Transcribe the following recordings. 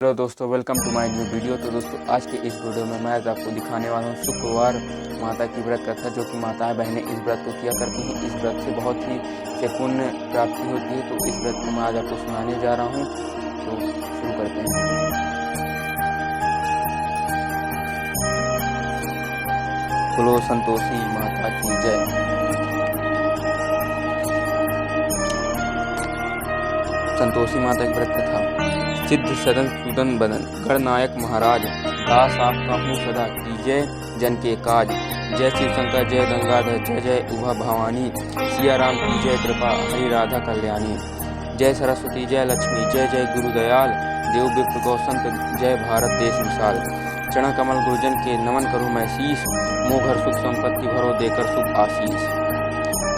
Hello दोस्तों, welcome to my new video. तो दोस्तों, आज के इस वीडियो में मैं आज आपको दिखाने वाला हूँ शुक्रवार माता की व्रत कथा, जो कि माताएं बहनें इस व्रत को किया करती हैं। इस व्रत से बहुत ही से पुण्य प्राप्ति होती है। तो इस व्रत को मैं आज आपको सुनाने जा रहा हूँ। तो शुरू करते हैं। बोलो संतोषी माता की जय। संतोषी माता की व्रत कथा। सिद्ध सदन सुदन बदन गणनायक महाराज, दास आपका हूँ सदा कीजय जन के काज। जय शिव शंकर जय गंगाधर जय जय उभा भवानी, सिया राम की जय कृपा हरि राधा कल्याणी। जय सरस्वती जय लक्ष्मी जय जय गुरुदयाल, देव विप्र गौसंत जय भारत देश विशाल। चरण कमल गुरुजन के नमन करूँ मैं शीश, मोघर सुख संपत्ति भरो देकर शुभ आशीष।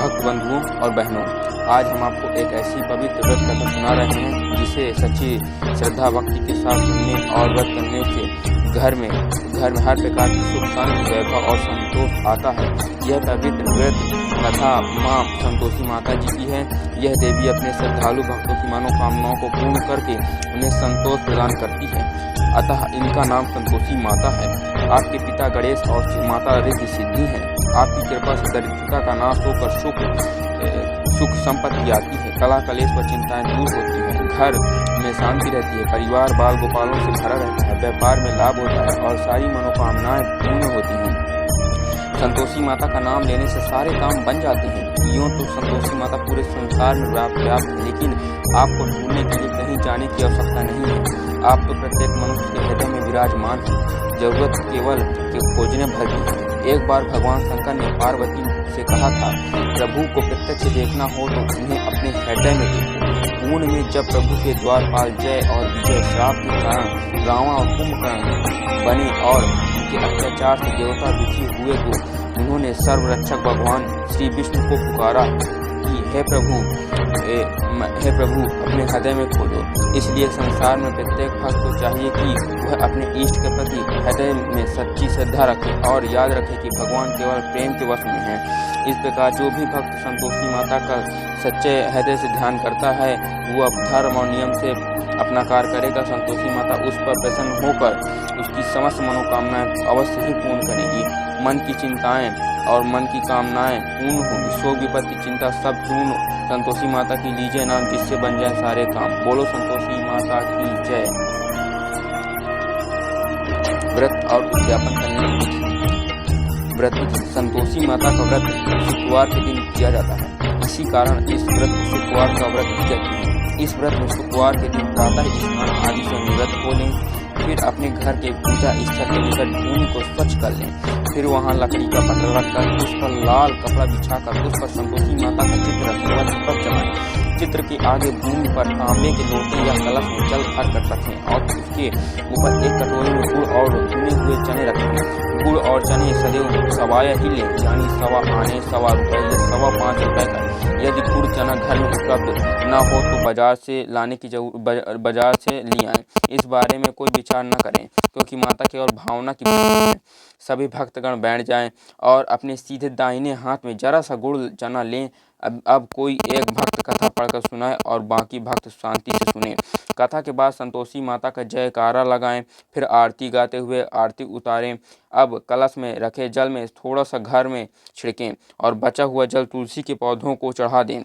भक्त बंधुओं और बहनों, आज हम आपको एक ऐसी पवित्र व्रत कथा सुना रहे हैं जिसे सच्ची श्रद्धा भक्ति के साथ सुनने और व्रत करने से घर में हर प्रकार की सुख शांति वैभव और संतोष आता है। यह पवित्र व्रत कथा माँ संतोषी माता जी की है। यह देवी अपने श्रद्धालु भक्तों की मनोकामनाओं को पूर्ण करके उन्हें संतोष प्रदान करती है। अतः इनका नाम संतोषी माता है। आपके पिता गणेश और माता रिद्धि सिद्धि है। आपकी कृपा से दरिद्रता का नाश होकर सुख संपत्ति आती है। कला कलेश व चिंताएं दूर होती हैं। घर में शांति रहती है। परिवार बाल गोपालों से भरा रहता है। व्यापार में लाभ होता है और सारी मनोकामनाएं पूर्ण होती हैं। संतोषी माता का नाम लेने से सारे काम बन जाते हैं। यूँ तो संतोषी माता पूरे संसार में व्याप्त है, लेकिन आपको ढूंढने के लिए कहीं जाने की आवश्यकता नहीं है। आप तो प्रत्येक मनुष्य के हृदय में विराजमान है। जरूरत केवल खोजने भर की है। एक बार भगवान शंकर ने पार्वती से कहा था, प्रभु को प्रत्यक्ष देखना हो तो उन्हें अपने हृदय में देखो। पूर्ण में जब प्रभु के द्वारपाल जय और विजय श्राप के कारण रावण और कुंभकर्ण बने और उनके अत्याचार से देवता दुखी हुए, तो उन्होंने सर्वरक्षक भगवान श्री विष्णु को पुकारा कि हे प्रभु अपने हृदय में खोजो। इसलिए संसार में प्रत्येक भक्त को चाहिए कि वह अपने इष्ट के प्रति हृदय में सच्ची श्रद्धा रखे और याद रखे कि भगवान केवल प्रेम के वश में है। इस प्रकार जो भी भक्त संतोषी माता का सच्चे हृदय से ध्यान करता है, वो अब धर्म और नियम से अपना कार्य करेगा। संतोषी माता उस पर प्रसन्न होकर उसकी समस्त मनोकामनाएं अवश्य ही पूर्ण करेगी। मन की चिंताएं और मन की कामनाएं पूर्ण होंगी। शोक विपत्ति चिंता सब चूर्ण संतोषी माता की लीजिए नाम, जिससे बन जाए सारे काम। बोलो संतोषी माता की जय। व्रत और उद्यापन करने की विधि। व्रत संतोषी माता का व्रत शुक्रवार के दिन किया जाता है। इसी कारण इस व्रत को शुक्रवार का व्रत भी कहते हैं। इस व्रत में शुक्रवार के दिन प्रातः स्नान आदि से निवृत्त हो लें। फिर अपने घर के पूजा स्थल के निकट भूमि को स्वच्छ कर लें। फिर वहां लकड़ी का पटल रखकर उस पर लाल कपड़ा बिछाकर उस पर संतोषी माता का चित्र रखें व दीपक जलाएं। चित्र के आगे भूमि पर तांबे के लोटे या कलश में जल भर कर रखें और उसके ऊपर एक कटोरी में गुड़ और भुने हुए चने रखें। गुड़ और चने सदैव सवाया ही लें, यानी सवा आने, सवा रुपए या सवा 5 रुपए का। यदि गुड़ चना घर में उपलब्ध न हो तो बाजार से ले आएं। इस बारे में कोई विचार न करें, क्योंकि माता केवल भावना की भक्त है। सभी भक्तगण बैठ जाएं और अपने सीधे दाहिने हाथ में जरा सा गुड़ चना लें। अब कोई एक भक्त कथा पढ़कर सुनाए और बाकी भक्त शांति से सुने। कथा के बाद संतोषी माता का जयकारा लगाएं। फिर आरती गाते हुए आरती उतारें। अब कलश में रखे जल में थोड़ा सा घर में छिड़कें और बचा हुआ जल तुलसी के पौधों को चढ़ा दें।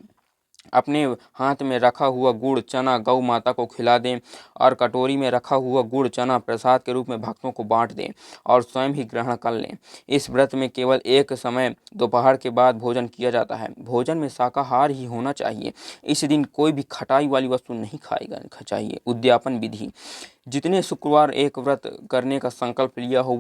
अपने हाथ में रखा हुआ गुड़ चना गौ माता को खिला दें और कटोरी में रखा हुआ गुड़ चना प्रसाद के रूप में भक्तों को बांट दें और स्वयं ही ग्रहण कर लें। इस व्रत में केवल एक समय दोपहर के बाद भोजन किया जाता है। भोजन में शाकाहार ही होना चाहिए। इस दिन कोई भी खटाई वाली वस्तु नहीं खाएगा चाहिए। उद्यापन विधि। जितने शुक्रवार एक व्रत करने का संकल्प लिया हो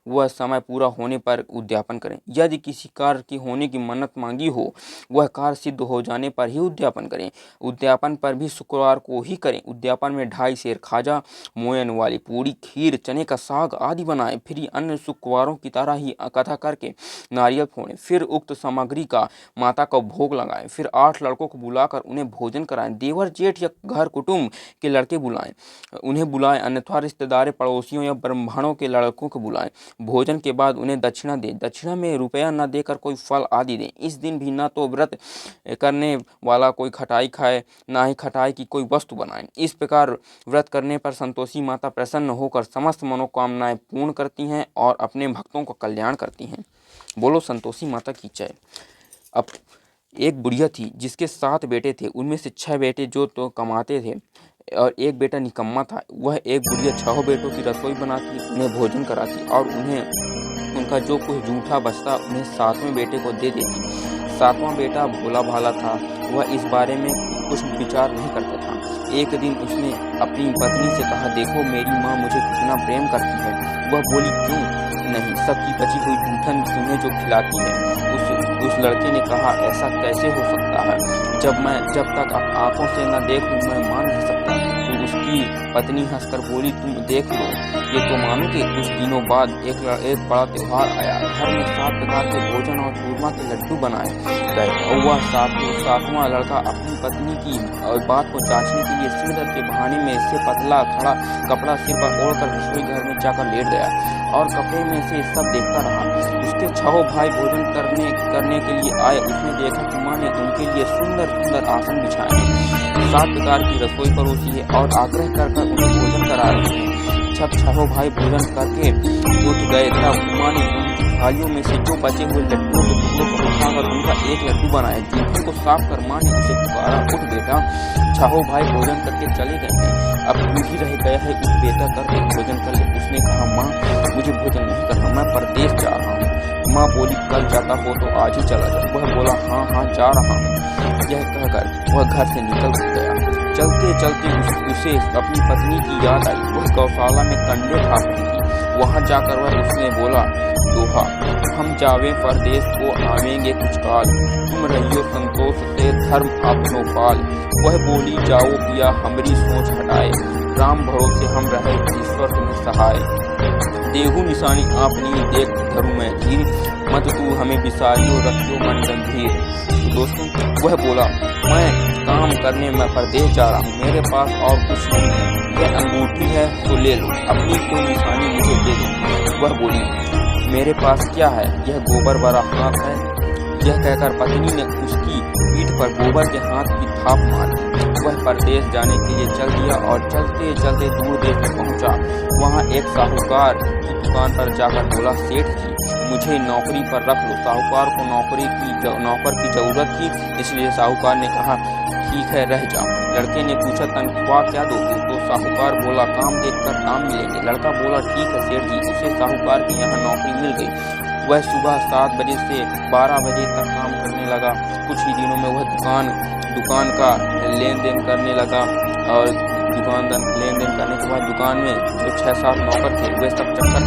वह समय पूरा होने पर उद्यापन करें। यदि किसी कार्य की होने की मन्नत मांगी हो, वह कार्य सिद्ध हो जाने पर ही उद्यापन करें। उद्यापन पर भी शुक्रवार को ही करें। उद्यापन में 2.5 सेर खाजा, मोयन वाली पूरी, खीर, चने का साग आदि बनाएं। फिर अन्य शुक्रवारों की तरह ही कथा करके नारियल फोड़ें। फिर उक्त सामग्री का माता को भोग लगाएं। फिर 8 लड़कों को बुलाकर उन्हें भोजन कराएं। देवर जेठ या घर कुटुंब के लड़के उन्हें बुलाएं, अन्यथा रिश्तेदार, पड़ोसियों या ब्राह्मणों के लड़कों को बुलाएं। भोजन के बाद उन्हें दक्षिणा दें। दक्षिणा में रुपया न देकर कोई फल आदि दें। इस दिन भी न तो व्रत करने वाला कोई खटाई खाए, ना ही खटाई की कोई वस्तु बनाए। इस प्रकार व्रत करने पर संतोषी माता प्रसन्न होकर समस्त मनोकामनाएं पूर्ण करती हैं और अपने भक्तों का कल्याण करती हैं। बोलो संतोषी माता की जय। अब एक बुढ़िया थी जिसके 7 बेटे थे। उनमें से 6 बेटे जो तो कमाते थे और एक बेटा निकम्मा था। वह एक बुढ़िया 6 बेटों की रसोई बनाती, उन्हें भोजन कराती और उन्हें उनका जो कुछ जूठा बचता उन्हें 7वें बेटे को दे देती। 7वां बेटा भोला भाला था, वह इस बारे में कुछ विचार नहीं करता था। एक दिन उसने अपनी पत्नी से कहा, देखो मेरी माँ मुझे कितना प्रेम करती है। वह बोली, क्यों नहीं, सबकी बची हुई जूठन तुम्हें जो खिलाती है। उस लड़के ने कहा, ऐसा कैसे हो सकता है, जब तक आप आंखों से न देख लूं मैं मान नहीं सकता। तो उसकी पत्नी हंसकर बोली, तुम देख लो ये तो मानोगे। कुछ दिनों बाद एक बड़ा त्योहार आया। घर में 7 प्रकार के भोजन और चूरमा के लड्डू बनाए गए और वह 7वां लड़का अपनी पत्नी की बात को जांचने के लिए सिंदूर के बहाने में से पतला खड़ा कपड़ा सिर पर ओढ़कर रसोई घर में जाकर लेट गया और कपड़े में से सब देखता रहा। उसके 6 भाई भोजन करने के लिए आए। उसने देखा कि माँ ने उनके लिए सुंदर सुंदर आसन बिछाए हैं, 7 प्रकार की रसोई परोसी है और आग्रह कर उन्हें भोजन करा रहे हैं। जब 6 भाई भोजन करके उठ गए तब माँ ने उनकी थालियों में से जो बचे हुए लड्डुओं के टुकड़ों को उठाकर उनका एक लड्डू बनाया। जूठे को साफ कर माँ ने उसे पुकारा, उठ बेटा, 6 भाई भोजन करके चले गए हैं, अब तू ही रह गया है, उठ बेटा कर ले, भोजन कर ले। उसने कहा, माँ मुझे भोजन नहीं करना, मैं परदेश जा रहा हूँ। माँ बोली, कल जाता हो तो आज ही चला जा। वह बोला, हाँ हाँ जा रहा हूँ। यह कहकर वह घर से निकल गया। चलते चलते उसे अपनी पत्नी की याद आई। वह गौशाला में कंडे थाप रही थी। वहां जाकर वह उसने बोला, दोहा, हम जावे परदेश को आवेंगे कुछ काल, तुम रहियो संतोष से धर्म अपनो पाल। वह बोली, जाओ पिया हमरी सोच हटाए, राम भरोसे हम रहे ईश्वर तुम्हें सहाय। देहु निशानी आपनी देख धरू मैं धीर, मत तू हमें बिसारियो रखियो मन गंभीर। तो दोस्तों वह बोला, मैं काम करने में परदेश जा रहा हूँ, मेरे पास और कुछ नहीं है, यह अंगूठी है तो ले लो, अपनी कोई निशानी मुझे दे दो। वह बोली, मेरे पास क्या है, यह गोबर भरा हाथ है। यह कहकर पत्नी ने उसकी पीठ पर गोबर के हाथ की थाप मारी। वह परदेश जाने के लिए चल दिया और चलते चलते दूर देश में पहुंचा। वहां एक साहूकार की दुकान पर जाकर बोला, सेठ जी मुझे नौकरी पर रख लो। साहूकार को नौकर की जरूरत थी, इसलिए साहूकार ने कहा, ठीक है रह जाओ। लड़के ने पूछा, तनख्वाह क्या दोगे? तो साहूकार बोला, काम देखकर काम मिलेंगे। लड़का बोला, ठीक है सेठ जी। उसे साहूकार की यहाँ नौकरी मिल गई। वह सुबह 7 बजे से 12 बजे तक काम करने लगा। कुछ ही दिनों में वह दुकान का लेन देन करने लगा और लेन देन करने के बाद दुकान में जो 6-7 नौकर थे वे सब चक्कर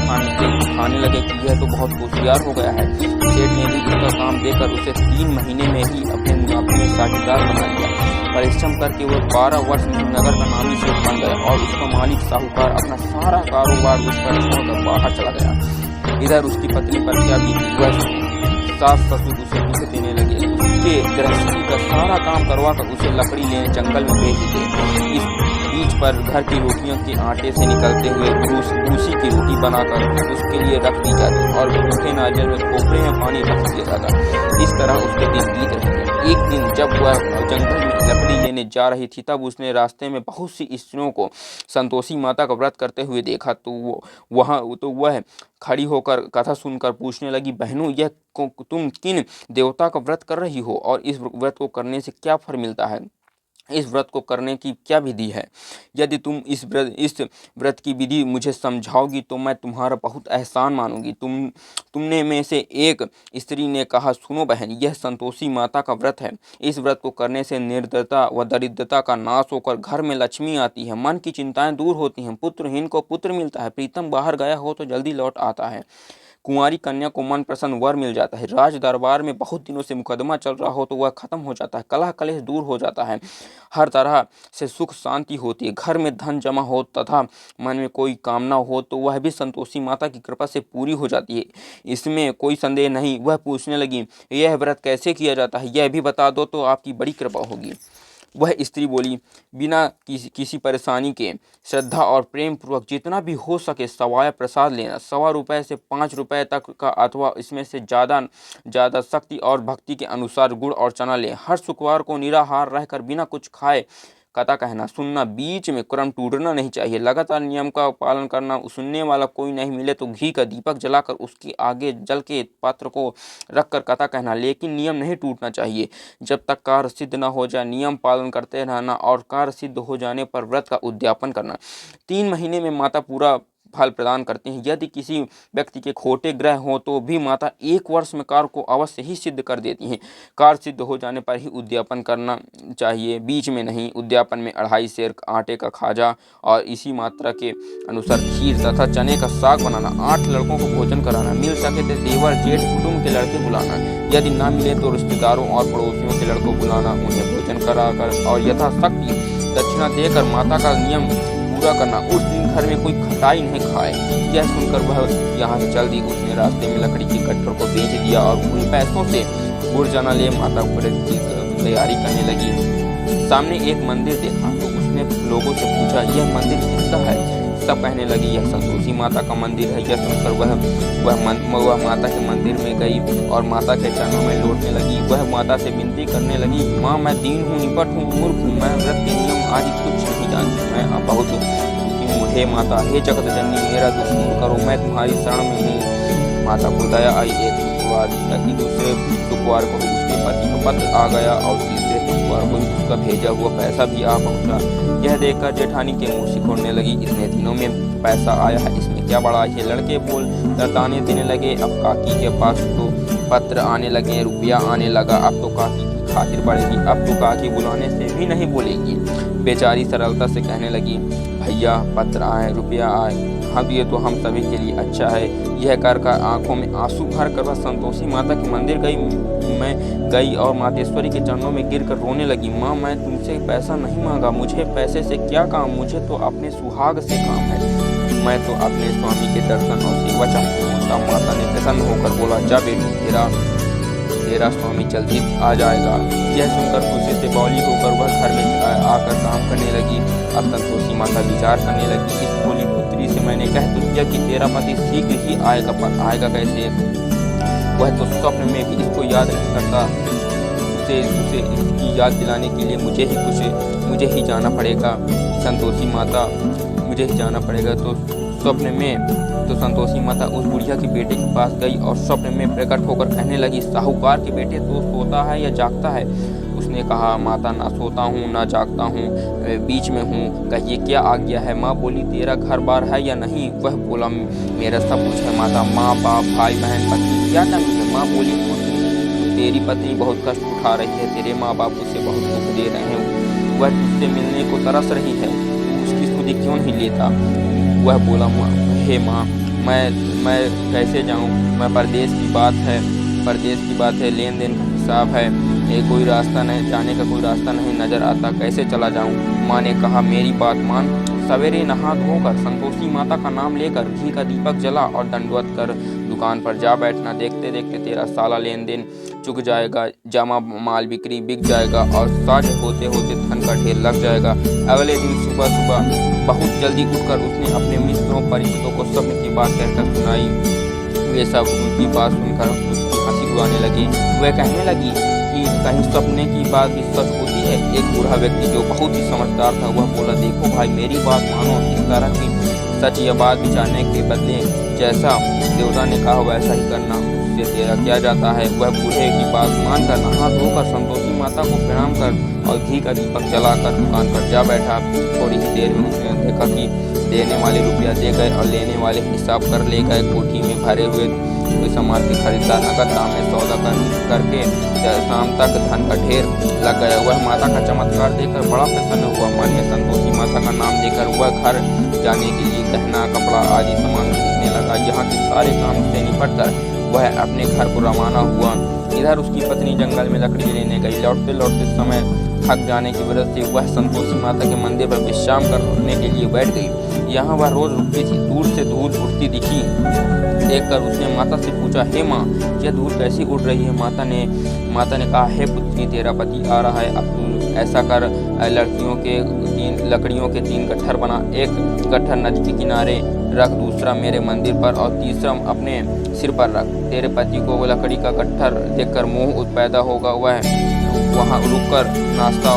खाने लगे कि यह तो बहुत होशियार हो गया है। सेठ ने भी उसका काम देकर उसे 3 महीने में ही अपने मुनाफे में साझेदार बना लिया। परिश्रम करके वह 12 वर्ष में नगर का नामी सेठ बन गया और उसका मालिक साहूकार अपना सारा कारोबार उस पर छोड़कर बाहर चला गया। इधर उसकी पत्नी पर क्या बीती, वह सास ससुर उसे दुख देने लगे। उसके गृहस्थी का सारा काम करवाकर उसे लकड़ी लेने जंगल में भेज देते। इस बीच पर घर की रोटियों के आटे से निकलते हुए भूसी की रोटी बनाकर उसके लिए रख दी जाती और भूखे नारियल में खोपड़े में पानी रख दिया जाता। इस तरह उसके दिन बीत रहे थे। एक दिन जब वह जंगल में लकड़ी लेने जा रही थी तब उसने रास्ते में बहुत सी स्त्रियों को संतोषी माता का व्रत करते हुए देखा। तो वह खड़ी होकर कथा सुनकर पूछने लगी, बहनों यह तुम किन देवता का व्रत कर रही हो और इस व्रत को करने से क्या फल मिलता है? इस व्रत को करने की क्या विधि है? यदि तुम इस व्रत की विधि मुझे समझाओगी तो मैं तुम्हारा बहुत एहसान मानूंगी। तुमने में से एक स्त्री ने कहा, सुनो बहन, यह संतोषी माता का व्रत है। इस व्रत को करने से निर्धनता व दरिद्रता का नाश होकर घर में लक्ष्मी आती है, मन की चिंताएं दूर होती हैं, पुत्रहीन को पुत्र मिलता है, प्रीतम बाहर गया हो तो जल्दी लौट आता है, कुंवारी कन्या को मन प्रसन्न वर मिल जाता है, राज दरबार में बहुत दिनों से मुकदमा चल रहा हो तो वह खत्म हो जाता है, कलह कलेश दूर हो जाता है, हर तरह से सुख शांति होती है, घर में धन जमा हो तथा मन में कोई कामना हो तो वह भी संतोषी माता की कृपा से पूरी हो जाती है, इसमें कोई संदेह नहीं। वह पूछने लगी, यह व्रत कैसे किया जाता है, यह भी बता दो तो आपकी बड़ी कृपा होगी। वह स्त्री बोली, बिना किसी परेशानी के श्रद्धा और प्रेम पूर्वक जितना भी हो सके सवाया प्रसाद लेना। 1.25 रुपये से 5 रुपये तक का अथवा इसमें से ज़्यादा शक्ति और भक्ति के अनुसार गुड़ और चना लें। हर शुक्रवार को निराहार रहकर बिना कुछ खाए कथा कहना सुनना, बीच में क्रम टूटना नहीं चाहिए। लगातार नियम का पालन करना। सुनने वाला कोई नहीं मिले तो घी का दीपक जलाकर उसके आगे जल के पात्र को रखकर कथा कहना, लेकिन नियम नहीं टूटना चाहिए। जब तक कार्य सिद्ध न हो जाए नियम पालन करते रहना और कार्य सिद्ध हो जाने पर व्रत का उद्यापन करना। 3 महीने में माता पूरा फल प्रदान करते हैं। यदि किसी व्यक्ति के खोटे ग्रह हो तो भी माता 1 वर्ष में कार्य को अवश्य ही सिद्ध कर देती हैं। कार्य सिद्ध हो जाने पर ही उद्यापन करना चाहिए, बीच में नहीं। उद्यापन में 2.5 सेर आटे का खाजा और इसी मात्रा के अनुसार खीर तथा चने का साग बनाना। 8 लड़कों को भोजन कराना। मिल सके तो देवर जेठ कुटुंब के लड़के बुलाना। यदि ना मिले तो रिश्तेदारों और पड़ोसियों के लड़कों बुलाना, उन्हें भोजन कराकर और यथाशक्ति दक्षिणा देकर माता का नियम पूरा करना। उस दिन घर में कोई खटाई नहीं खाए। यह सुनकर वह यहाँ से चल दी। उसने रास्ते में लकड़ी के कट्टर को बेच दिया और उन पैसों से गुड़ चना ले माता व्रत की तैयारी करने लगी। सामने एक मंदिर देखा तो उसने लोगों से पूछा, यह मंदिर किसका है? सब कहने लगी, यह संतोषी माता का मंदिर है। यह सुनकर वह माता के मंदिर में गई और माता के चरणों में लौटने लगी। वह माता से विनती करने लगी, माँ मैं दीन हूँ, निपट हूँ, मूर्ख हूँ, मैं व्रत के नियम आदि कुछ नहीं जानती। मैं अब बहुत दुखी हूँ। हे माता, हे जगत जननी, मेरा दुख दूर करो, मैं तुम्हारी शरण में हूँ। माता को दया आई। एक शुक्रवार ताकि दूसरे शुक्रवार को उसके पति का पत्र आ गया और तीसरे शुक्रवार को उसका भेजा हुआ पैसा भी आ पहुँचा। यह देखकर जेठानी के मुँह सिकोड़ने लगी, इतने दिनों में पैसा आया है, इसमें क्या बड़ा है? लड़के बोल ताने देने लगे। अब काकी के पास तो पत्र आने लगे, रुपया आने लगा। अब तो काकी की खातिर बढ़ेगी, अब तो काकी बुलाने से भी नहीं बोलेगी। बेचारी सरलता से कहने लगी, भैया पत्र आए, रुपया आए, अब ये तो हम सभी के लिए अच्छा है। यह कर आंखों में आंसू भर कर वह संतोषी माता के मंदिर गई और मातेश्वरी के चरणों में गिरकर रोने लगी। माँ मैं तुमसे पैसा नहीं मांगा, मुझे पैसे से क्या काम, मुझे तो अपने सुहाग से काम है। मैं तो अपने स्वामी के दर्शन और सेवा चाहती हूँ। तब माता ने प्रसन्न होकर बोला, जा बेटी, तेरा स्वामी जल्दी आ जाएगा। यह सुनकर खुशी से बौली होकर वह घर में आकर काम करने लगी। अब संतोषी माता विचार करने लगी, इस भोली पुत्री से मैंने कह तो दिया कि तेरा पति शीघ्र ही आएगा, पर आएगा कैसे? वह तो स्वप्न में भी इसको याद नहीं करता। उसे इसकी याद दिलाने के लिए मुझे ही जाना पड़ेगा। संतोषी माता मुझे ही जाना पड़ेगा। तो स्वप्न में संतोषी माता उस बुढ़िया के बेटे के पास गई और स्वप्न में प्रकट होकर कहने लगी, साहूकार के बेटे तो सोता है या जागता है? उसने कहा, माता ना सोता हूँ ना जागता हूँ, बीच में हूँ, कहिए क्या आज्ञा है? माँ बोली, तेरा घर बार है या नहीं? वह बोला, मेरा सब कुछ है माता, माँ बाप भाई बहन पति क्या कमी है? माँ बोली, तेरी पत्नी बहुत कष्ट उठा रही है, तेरे माँ बाप उसे बहुत दुख दे रहे हैं, वह तुझसे मिलने को तरस रही है, उसकी सुधि क्यों नहीं लेता? वह बोला, हे माँ मैं कैसे जाऊँ? मैं परदेश की बात है, लेन देन का हिसाब है, कोई रास्ता नहीं, जाने का कोई रास्ता नहीं नजर आता, कैसे चला जाऊँ? माँ ने कहा, मेरी बात मान, सवेरे नहा धोकर संतोषी माता का नाम लेकर घी का दीपक जला और दंडवत कर दुकान पर जा बैठना। देखते देखते तेरा साला लेन देन चुक जाएगा, जमा माल बिक्री बिक जाएगा और साझ होते होते धन का ढेर लग जाएगा। अगले दिन सुबह बहुत जल्दी उठकर उसने अपने मित्रों परिचितों को स्वप्न की बात कहकर सुनाई। वे सब उनकी बात सुनकर उसकी हंसी उड़ाने लगी। वह कहने लगी कि कहीं सपने की बात भी सच होती है। एक बूढ़ा व्यक्ति जो बहुत ही समझदार था वह बोला, देखो भाई मेरी बात मानो, इस तरह की सच या बात विचारने के बदले जैसा देवता ने कहा वैसा ही करना, उससे तेरा क्या जाता है? वह बूढ़े की बात मानकर नहा धोकर संतोषी माता को प्रणाम कर और घी का दीपक जलाकर दुकान पर जा बैठा। थोड़ी ही देर में उसने देखा कि देने वाले रुपया दे गए और लेने वाले हिसाब कर ले गए। कोठी में भरे हुए कोई सामान की खरीदार नकद दाम में सौदा करके शाम तक धन का ढेर लग गया। वह माता का चमत्कार देखकर बड़ा प्रसन्न हुआ। मन में संतोषी माता का नाम लेकर वह घर जाने के लिए गहना कपड़ा आदि सामान खरीदने लगा। यहाँ के सारे काम से निपट कर वह अपने घर को रवाना हुआ। इधर उसकी पत्नी जंगल में लकड़ी लेने गई। लौटते लौटते समय थक जाने की वजह से वह संतोषी माता के मंदिर पर विश्राम करने के लिए बैठ गई। यहाँ वह रोज रुकती थी। दूर से धूल उड़ती दिखी। देखकर उसने माता से पूछा, हे माँ, यह धूल कैसी उड़ रही है? माता ने कहा, हे पुत्री, तेरा पति आ रहा है, अब ऐसा कर लकड़ियों के 3 गट्ठर बना, एक गट्ठर नदी के किनारे रख, दूसरा मेरे मंदिर पर और तीसरा अपने सिर पर रख। तेरे पति को वो लकड़ी का गट्ठर देखकर मोह पैदा होगा, वह वहाँ रुककर नाश्ता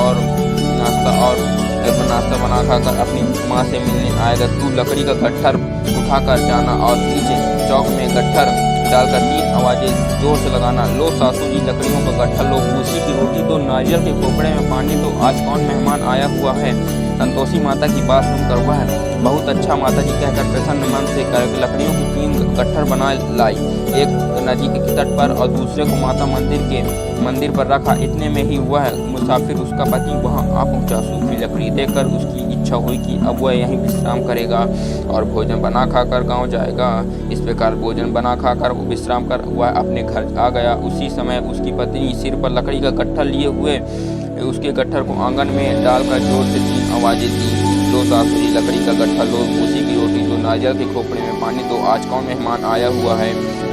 बना खाकर अपनी माँ से मिलने आएगा। तू लकड़ी का गट्ठर उठाकर जाना और पीछे चौक में गट्ठर डालकर 3 आवाज़ें जोर से लगाना। लो सासू जी, लकड़ियों का गट्ठर लो, भूसी की रोटी दो, नारियल के खोपड़े में पानी दो, आज कौन मेहमान आया हुआ है। संतोषी माता की बात सुनकर वह बहुत अच्छा माता जी कहकर प्रसन्न मन से लकड़ियों की 3 गट्ठर बना लाई, एक नदी के तट पर और दूसरे को माता मंदिर पर रखा। इतने में ही वह मुसाफिर उसका पति वहां आ पहुंचा। सूखी लकड़ी देखकर उसकी इच्छा हुई कि अब वह यहीं विश्राम करेगा और भोजन बना खाकर गांव जाएगा। इस प्रकार भोजन बना खाकर विश्राम कर वह अपने घर आ गया। उसी समय उसकी पत्नी सिर पर लकड़ी का गट्ठर लिए हुए उसके गट्ठर को आंगन में डालकर जोर से 3 आवाज़ें दी। लो सासू जी, लकड़ी का गट्ठर लो, भूसी की रोटी दो, नारियल के खोपड़े में पानी दो, आज कौन मेहमान आया हुआ है।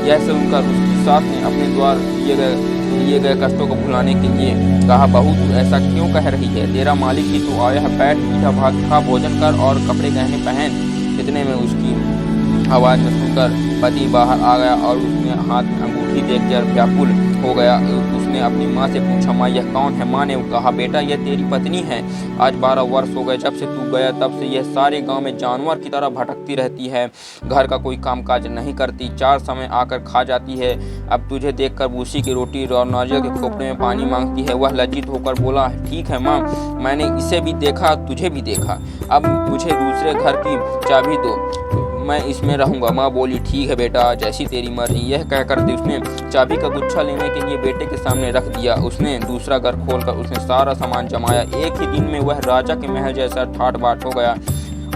यह सुनकर उसकी सास ने अपने द्वार लिए गए कष्टों को भुलाने के लिए कहा, बहू तू ऐसा क्यों कह रही है, तेरा मालिक ही तो आया है, बैठ मीठा भात खा, भोजन कर और कपड़े गहने पहन। इतने में उसकी आवाज़ में सुनकर पति बाहर आ गया और उसने हाथ में अंगूठी देखकर व्याकुल हो गया। उसने अपनी माँ से पूछा, माँ यह कौन है। माँ ने कहा, बेटा यह तेरी पत्नी है। आज 12 वर्ष हो गए जब से तू गया, तब से यह सारे गांव में जानवर की तरह भटकती रहती है, घर का कोई कामकाज नहीं करती, 4 समय आकर खा जाती है। अब तुझे देखकर भूसी की रोटी और नारियल के खोपड़े में पानी मांगती है। वह लज्जित होकर बोला, ठीक है माँ, मैंने इसे भी देखा, तुझे भी देखा, अब मुझे दूसरे घर की चाबी दो, मैं इसमें रहूंगा। माँ बोली, ठीक है बेटा, जैसी तेरी मर्जी। यह कहकर उसने चाबी का गुच्छा लेने के लिए बेटे के सामने रख दिया। उसने दूसरा घर खोलकर उसने सारा सामान जमाया। एक ही दिन में वह राजा के महल जैसा ठाट बाट हो गया।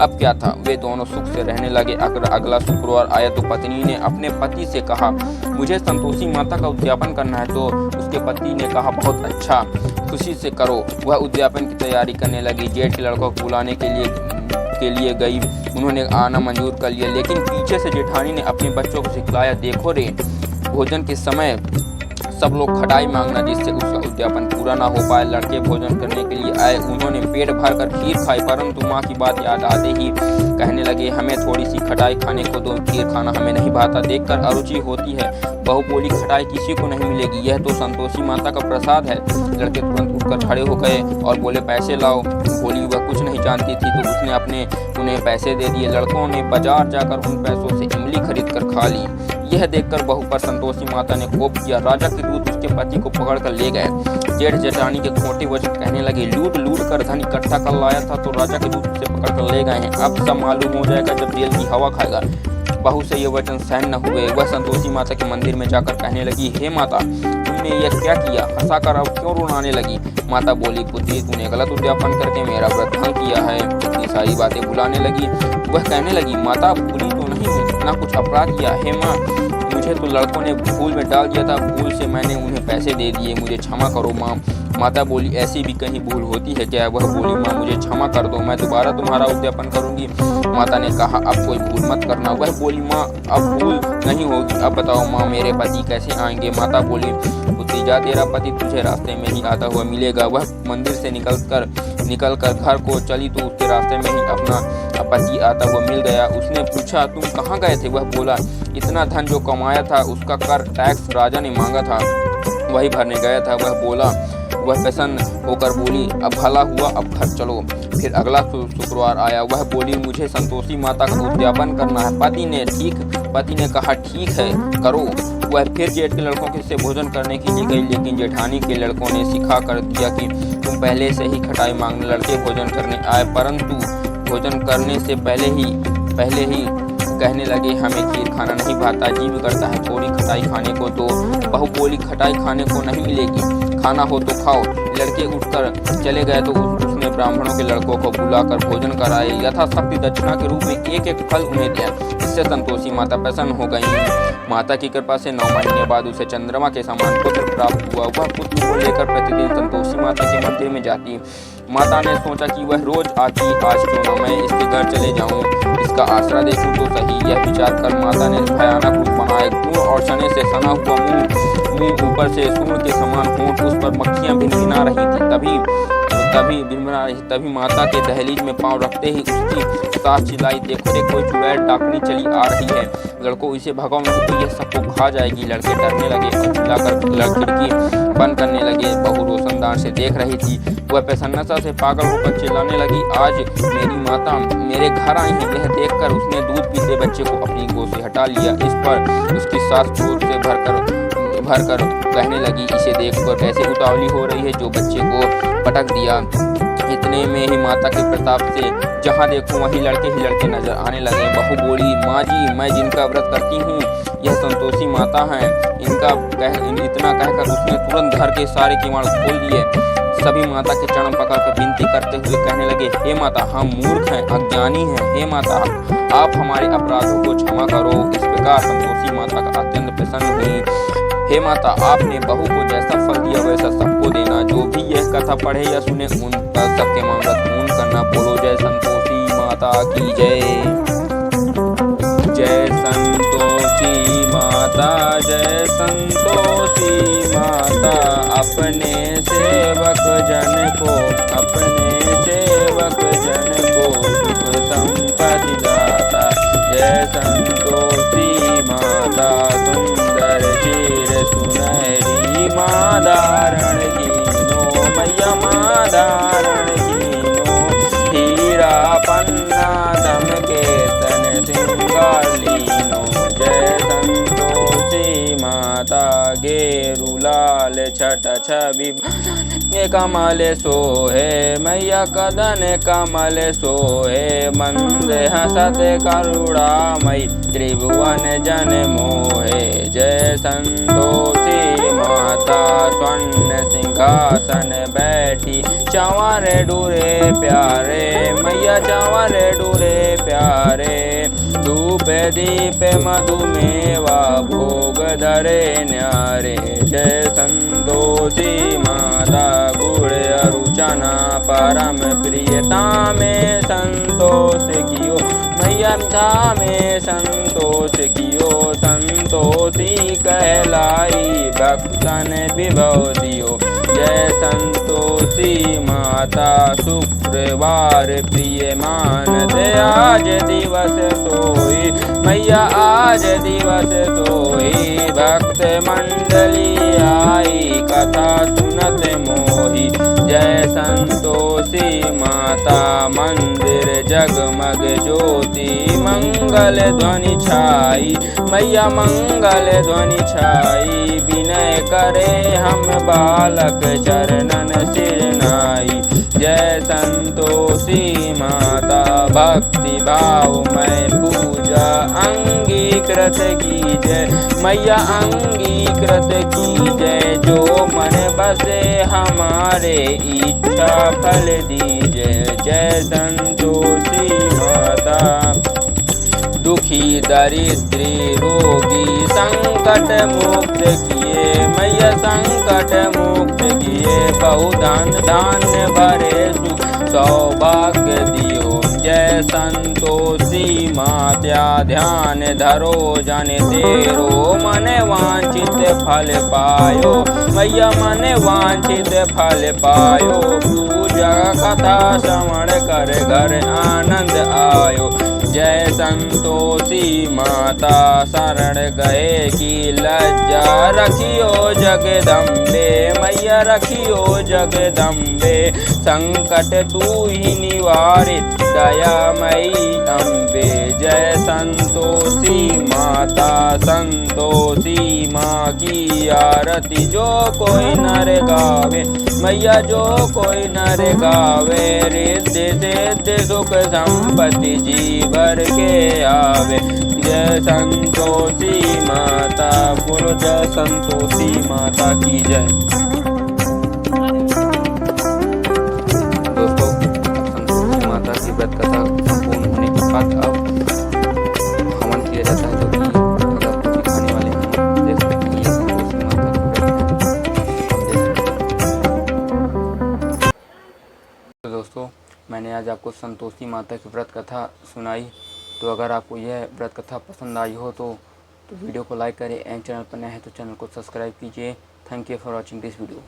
अब क्या था, वे दोनों सुख से रहने लगे। अगला शुक्रवार आया तो पत्नी ने अपने पति से कहा, मुझे संतोषी माता का उद्यापन करना है। तो उसके पति ने कहा, बहुत अच्छा, खुशी से करो। वह उद्यापन की तैयारी करने लगी। जेठ के लड़कों को बुलाने के लिए गई। उन्होंने आना मंजूर कर लिया, लेकिन पीछे से जेठानी ने अपने बच्चों को सिखलाया, देखो रे, भोजन के समय सब लोग खटाई मांगना, जिससे उसका उद्यापन पूरा ना हो पाए। लड़के भोजन करने के लिए आए, उन्होंने पेट भर कर खीर खाई, परंतु माँ की बात याद आते ही कहने लगे, हमें थोड़ी सी खटाई खाने को दो, खीर खाना हमें नहीं भाता, देखकर अरुचि होती है। बहू बोली, खटाई किसी को नहीं मिलेगी, यह तो संतोषी माता का प्रसाद है। लड़के तुरंत उठकर खड़े हो गए और बोले, पैसे लाओ। बोली वह कुछ नहीं जानती थी, तो उसने उन्हें पैसे दे दिए। लड़कों ने बाजार जाकर उन पैसों से इमली खरीद कर खा ली। यह देखकर बहू पर संतोषी माता ने कोप किया। राजा के दूत उसके पति को पकड़ कर ले गए। जेठ जेठानी के खोटे वचन कहने लगे, लूट कर धन इकट्ठा कर लाया था, तो राजा के दूत उसे पकड़ कर ले गए हैं। अब सब मालूम हो जाएगा जब जेल की हवा खाएगा। बहू से ये वचन सहन न हुए। वह संतोषी माता के मंदिर में जाकर कहने लगी, हे माता, तुमने यह क्या किया, हंसाकर अब क्यों रुलाने लगी। माता बोली, पुत्री, तूने गलत उद्यापन करके मेरा व्रत भंग किया है। इतनी सारी बातें बुलाने लगी। वह कहने लगी, माता बुरी तो नहीं है, ना कुछ अपराध किया। हे माँ, मुझे तो लड़कों ने भूल में डाल दिया था, भूल से मैंने उन्हें पैसे दे दिए, मुझे क्षमा करो माँ। माता बोली, ऐसी भी कहीं भूल होती है क्या। वह बोली, माँ मुझे क्षमा कर दो, मैं दोबारा तुम्हारा उद्यापन करूंगी। माता ने कहा, अब कोई भूल मत करना। वह बोली, माँ अब भूल नहीं होगी, अब बताओ माँ, मेरे पति कैसे आएंगे। माता बोली, पुत्री जा, तेरा पति तुझे रास्ते में ही आता हुआ मिलेगा। वह मंदिर से निकल कर घर को चली तो उसके रास्ते में ही अपना पति आता हुआ मिल गया। उसने पूछा, तुम कहाँ गए थे। वह बोला, इतना धन जो कमाया था उसका कर टैक्स राजा ने मांगा था, वही भरने गया था। वह प्रसन्न होकर बोली, अब भला हुआ, अब घर चलो। फिर अगला शुक्रवार आया। वह बोली, मुझे संतोषी माता का उद्यापन करना है। पति ने कहा, ठीक है, करो। वह फिर जेठ के लड़कों से भोजन करने के लिए गई, लेकिन जेठानी के लड़कों ने सिखा कर दिया कि तुम पहले से ही खटाई मांगने। लड़के भोजन करने आए, परंतु भोजन करने से पहले ही कहने लगे, हमें खीर खाना नहीं भाता, जीव करता है थोड़ी खटाई खाने को। तो बहू बोली, खटाई खाने को नहीं मिलेगी, खाना हो तो खाओ। लड़के उठकर चले गए तो उसने ब्राह्मणों के लड़कों को बुलाकर भोजन कराए, यथाशक्ति दक्षिणा के रूप में एक फल उन्हें दिया। इससे संतोषी माता प्रसन्न हो गई। माता की कृपा से 9 महीने बाद उसे चंद्रमा के समान पुत्र प्राप्त हुआ। वह पुत्र को लेकर प्रतिदिन संतोषी माता के मंदिर में जाती। माता ने सोचा कि वह रोज आती, आज क्यों न मैं इसके घर चले जाऊं, इसका आसरा देखूं तो सही। यह विचार कर माता ने भयानक रूप बनाया। खून और चने से सना हुआ मुंह ऊपर से सूर्ण के समान होंठ, उस पर मक्खियां भिनभिना रही थी। तभी तभी माता के दहलीज में पांव रखते ही उसकी सास चिल्लाई, देखो रे कोई चुड़ैल डाकनी चली आ रही है, लड़कों इसे भगाओ नहीं तो यह सबको खा जाएगी। लड़के डरने लगे और चिल्लाकर खिड़की बंद करने लगे। बहू रोशनदान से देख रही थी। वह प्रसन्नता से पागल होकर चिल्लाने लगी, आज मेरी माता मेरे घर आई है। यह देखकर उसने दूध पीते बच्चे को अपनी गोद से हटा लिया। इस पर उसकी सास क्रोध से भरकर कहने लगी, इसे देखकर कैसे उतावली हो रही है, जो बच्चे को पटक दिया। इतने में ही माता के प्रताप से जहाँ देखो वहीं लड़के ही लड़के नजर आने लगे। बहू बोली, माँ जी मैं जिनका व्रत करती हूँ यह संतोषी माता हैं। इतना कहकर उसने तुरंत घर के सारे किवाड़ खोल दिए। सभी माता के चरण पकड़कर विनती करते हुए कहने लगे, हे माता हम मूर्ख हैं, अज्ञानी हैं, हे माता आप हमारे अपराधों को क्षमा करो। इस प्रकार संतोषी माता का अत्यंत प्रसन्न हुई। हे माता आपने बहू को जैसा फल दिया वैसा सबको देना। जो भी यह कथा पढ़े या सुने उन सबके व्रत पूर्ण करना। बोलो जय संतोषी माता की जय। जय संतोषी माता, जय संतोषी माता, अपने सेवक जन को सुख संपत्ति दाता। जय संतोषी माता, सुंदर चीर सुनहरी माँ धारण कीनो, मैया माँ धारण कीनो, हीरा पन्ना धमके तन सिंगार लीनो। जय संतोषी माता, गेरू लाल छट छवि कमल सोहे, मैया कदन कमल सोहे, मंद हसत करुणामयी त्रिभुवन जन मोहे। जय संतोषी माता, स्वर्ण सिंहासन बैठी, चंवर डूरे प्यारे, मैया चंवर डूरे प्यारे, धूप दीप मधुमेवा भोग धरे न्यारे। जय संतोषी माता, गुड़ अरुचना परम प्रियता में संतोष कियो, मैया था में संतोष कियो, संतोषी कहलाई भक्तन विभव दियो। जय संतोषी माता, शुक्रवार प्रिय मानत आज दिवस सोई, मैया आज दिवस सोई, भक्त मंडली आई कथा सुनत मोही। जय संतोषी माता, मंदिर जगमग ज्योति, मंगल ध्वनि छाई, मैया मंगल ध्वनि छाई, विनय करे हम बालक चरणन सिर नाई। जय संतोषी माता, भक्ति भाव में पूजा अंगीकृत कीजय, मैया अंगीकृत कीजय, जो मन बसे हमारे इच्छा फल दीजय। जय संतोषी माता, दुखी दरिद्री रोगी संकट मुक्त किए, मैया संकट मुक्त किए, बहुधन धान्य भरे सुख सौभाग्य दियो। जय संतोषी माता, ध्यान धरो जन तेरो, मन वांछित फल पायो, मैया मन वांछित फल पायो, पूजा कथा श्रवण कर घर आनंद आयो। जय संतोषी माता, शरण गए की लज्जा रखियो जगदम्बे, मैया रखियो जगदम्बे, संकट तू ही निवारे दयामयी अम्बे। जय संतोषी माता, संतोषी माँ की आरती जो कोई नर गावे, मैया जो कोई नर गावे, रिद्धि सिद्धि सुख संपत्ति जीवन भर के आवे। जय संतोषी माता, बोलो जय संतोषी माता की जय। दोस्तों, संतोषी माता की व्रत कथा संपूर्ण होने के बाद अब हवन किया जाता है, जो कि अगर कुछ खाने वाले हम देख सकते हैं, ये संतोषी माता की व्रत है। तो दोस्तों, मैंने आज आपको संतोषी माता की व्रत कथा सुनाई। तो अगर आपको यह व्रत कथा पसंद आई हो तो वीडियो को लाइक करें एंड चैनल पर नए हैं तो चैनल को सब्सक्राइब कीजिए। Thank you for watching this video.